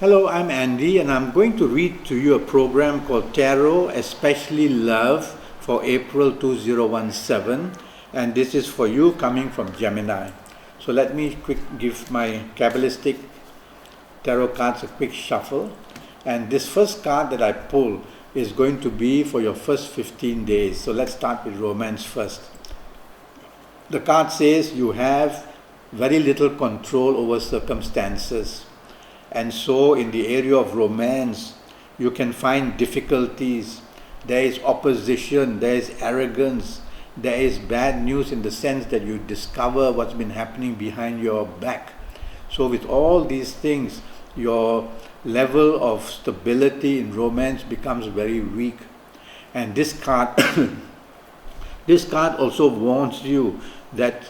Hello, I'm Andy, and I'm going to read to you a program called Tarot, Especially Love for April 2017, and this is for you coming from Gemini. So let me give my Kabbalistic tarot cards a quick shuffle, and this first card that I pull is going to be for your first 15 days. So let's start with romance first. The card says you have very little control over circumstances. And so in the area of romance, you can find difficulties. There is opposition, there is arrogance, there is bad news in the sense that you discover what's been happening behind your back. So with all these things, your level of stability in romance becomes very weak. And this card, this card also warns you that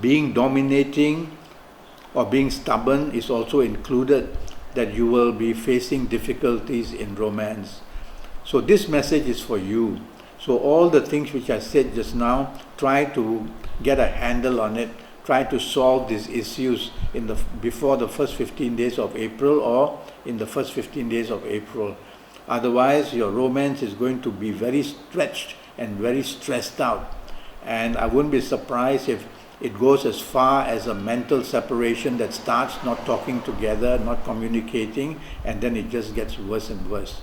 being dominating or being stubborn is also included, that you will be facing difficulties in romance. So this message is for you. So all the things which I said just now, try to get a handle on it, try to solve these issues before the first 15 days of April or in the first 15 days of April. Otherwise, your romance is going to be very stretched and very stressed out. And I wouldn't be surprised if it goes as far as a mental separation that starts not talking together, not communicating, and then it just gets worse and worse.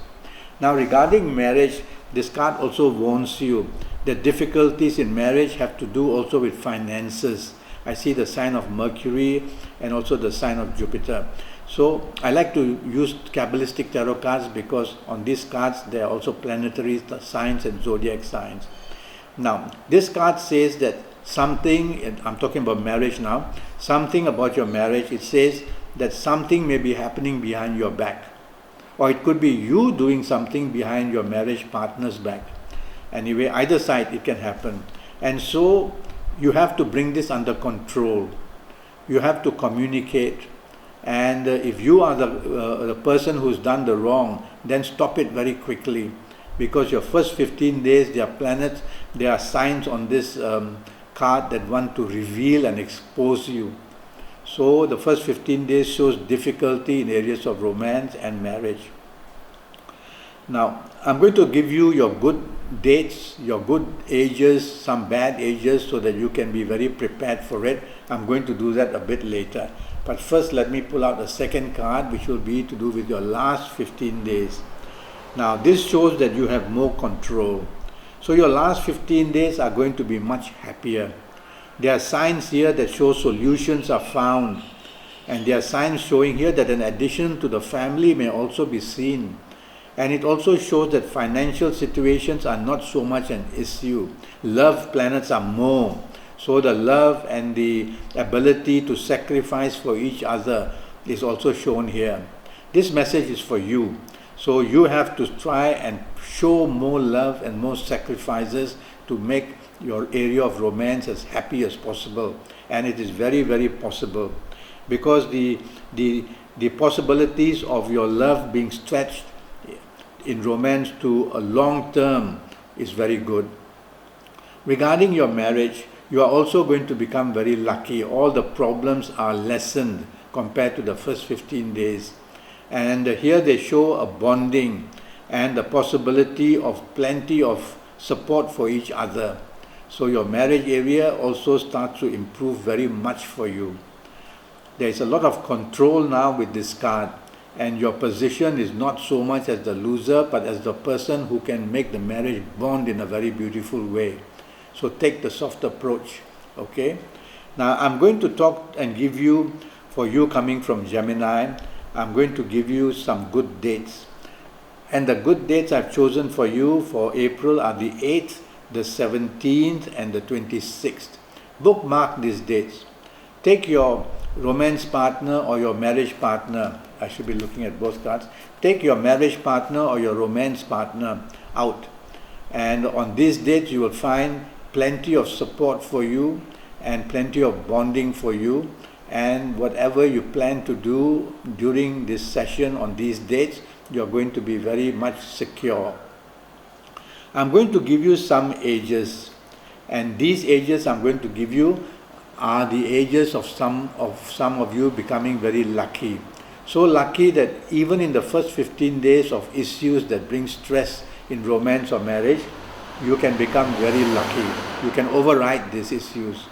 Now regarding marriage, this card also warns you that difficulties in marriage have to do also with finances. I see the sign of Mercury and also the sign of Jupiter. So I like to use Kabbalistic tarot cards because on these cards there are also planetary signs and zodiac signs. Now this card says that something, and I'm talking about marriage now, something about your marriage, it says that something may be happening behind your back. Or it could be you doing something behind your marriage partner's back. Anyway, either side it can happen. And so you have to bring this under control. You have to communicate. And if you are the person who's done the wrong, then stop it very quickly. Because your first 15 days, there are planets, there are signs on this card that want to reveal and expose you. So the first 15 days shows difficulty in areas of romance and marriage. Now I'm going to give you your good dates, your good ages, some bad ages, so that you can be very prepared for it. I'm going to do that a bit later. But first let me pull out a second card, which will be to do with your last 15 days. Now this shows that you have more control. So your last 15 days are going to be much happier. There are signs here that show solutions are found. And there are signs showing here that an addition to the family may also be seen. And it also shows that financial situations are not so much an issue. Love planets are more. So the love and the ability to sacrifice for each other is also shown here. This message is for you. So you have to try and show more love and more sacrifices to make your area of romance as happy as possible. And it is very, very possible. Because the possibilities of your love being stretched in romance to a long term is very good. Regarding your marriage, you are also going to become very lucky. All the problems are lessened compared to the first 15 days. And here they show a bonding and the possibility of plenty of support for each other. So your marriage area also starts to improve very much for you. There is a lot of control now with this card, and your position is not so much as the loser, but as the person who can make the marriage bond in a very beautiful way. So take the soft approach, okay? Now I'm going to talk and give you, for you coming from Gemini, I'm going to give you some good dates. And the good dates I've chosen for you for April are the 8th, the 17th, and the 26th. Bookmark these dates. Take your romance partner or your marriage partner. I should be looking at both cards. Take your marriage partner or your romance partner out. And on these dates you will find plenty of support for you and plenty of bonding for you. And whatever you plan to do during this session on these dates, you're going to be very much secure. I'm going to give you some ages, and these ages I'm going to give you are the ages of some of you becoming very lucky. So lucky that even in the first 15 days of issues that bring stress in romance or marriage, you can become very lucky. You can override these issues.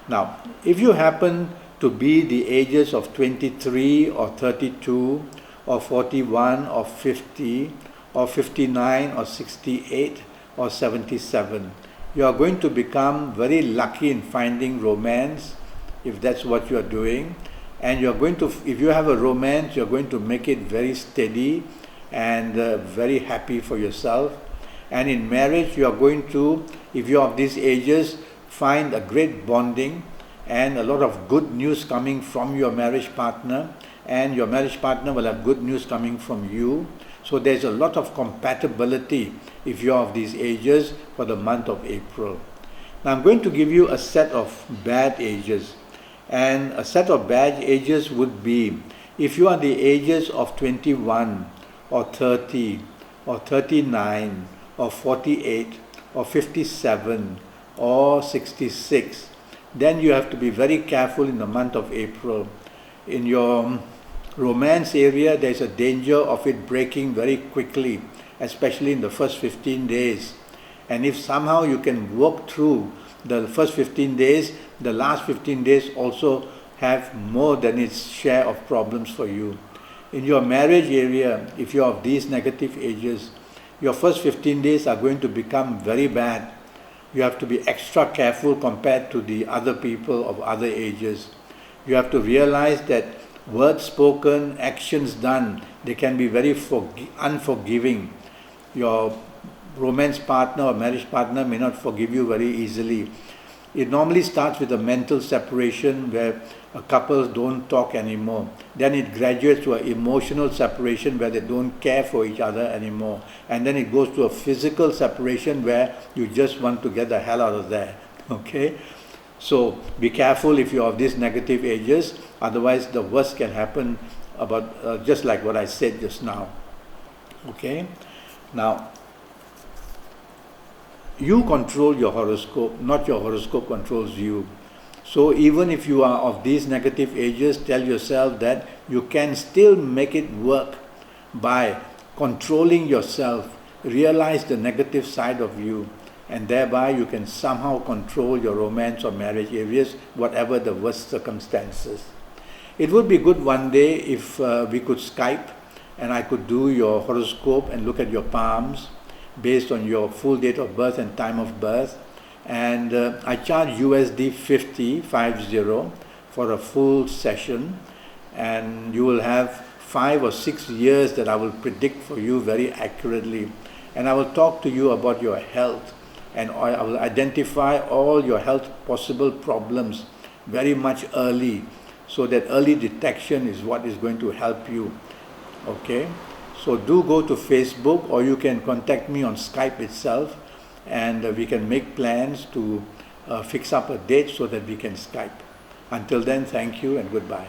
Now, if you happen to be the ages of 23 or 32 or 41 or 50 or 59 or 68 or 77, you are going to become very lucky in finding romance if that's what you are doing. And you're going to, if you have a romance, you're going to make it very steady and very happy for yourself. And in marriage, you are going to, if you're of these ages, find a great bonding and a lot of good news coming from your marriage partner, and your marriage partner will have good news coming from you. So there's a lot of compatibility if you're of these ages for the month of April. Now I'm going to give you a set of bad ages. And a set of bad ages would be if you are the ages of 21 or 30 or 39 or 48 or 57 or 66, then you have to be very careful in the month of April. In your romance area, there's a danger of it breaking very quickly, especially in the first 15 days. And if somehow you can work through the first 15 days, the last 15 days also have more than its share of problems for you. In your marriage area, if you're of these negative ages, your first 15 days are going to become very bad. You have to be extra careful compared to the other people of other ages. You have to realize that words spoken, actions done, they can be very unforgiving. Your romance partner or marriage partner may not forgive you very easily. It normally starts with a mental separation where a couple don't talk anymore. Then it graduates to an emotional separation where they don't care for each other anymore. And then it goes to a physical separation where you just want to get the hell out of there. Okay? So be careful if you're of these negative ages, otherwise the worst can happen about just like what I said just now. Okay? Now, you control your horoscope, not your horoscope controls you. So even if you are of these negative ages, tell yourself that you can still make it work by controlling yourself, realize the negative side of you, and thereby you can somehow control your romance or marriage areas, whatever the worst circumstances. It would be good one day if we could Skype and I could do your horoscope and look at your palms based on your full date of birth and time of birth. And I charge USD 50 for a full session, and you will have 5 or 6 years that I will predict for you very accurately. And I will talk to you about your health, and I will identify all your health possible problems very much early, so that early detection is what is going to help you. Okay? So do go to Facebook, or you can contact me on Skype itself, and we can make plans to fix up a date so that we can Skype. Until then, thank you and goodbye.